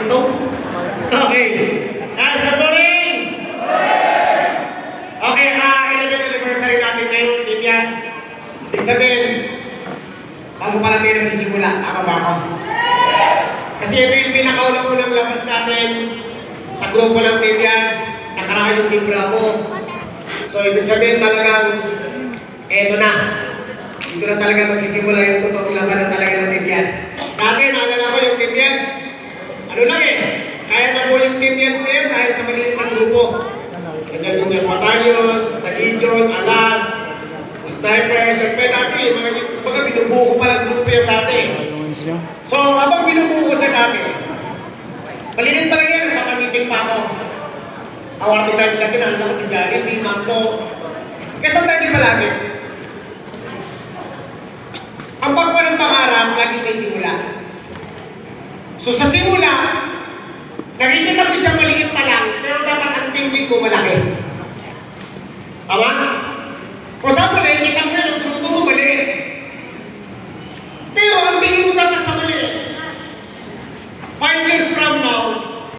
to? Okay. Guys, good morning! Okay, 11th anniversary natin ngayon, Team Yats. Ibig sabihin, bago pala tayo nagsisimula, tama ba ako? Kasi ito yung pinakaunang labas natin sa grupo ng Team Yats, nakaraan yung Team Bravo. So, ibig sabihin talagang, eto na. Dito na talaga magsisimula yung totoong labanan talaga ng Team Yats. Dati, naalala ko yung Team Yats. Ano lang eh, kaya na po yung Team Yats na yun dahil sa maliit na grupo. Nandiyan yung battalions, Legion, Alas, Sniper, siyempre dati, mga binubuo ko palang grupo yung dati. So, habang binubuo ko siya dati, maliit pa lang yan, nagpapamiting pa ako. Awarding time dati, naalala ko si Johnny, Bimang to. Kasi tayo din palagi. Ang pagkuha ng pangarap, lagi may simula. So sa simula, nakikita mo siya maliit pa lang, pero dapat ang thinking mo malaki. Tama? Kung saan mo nakikita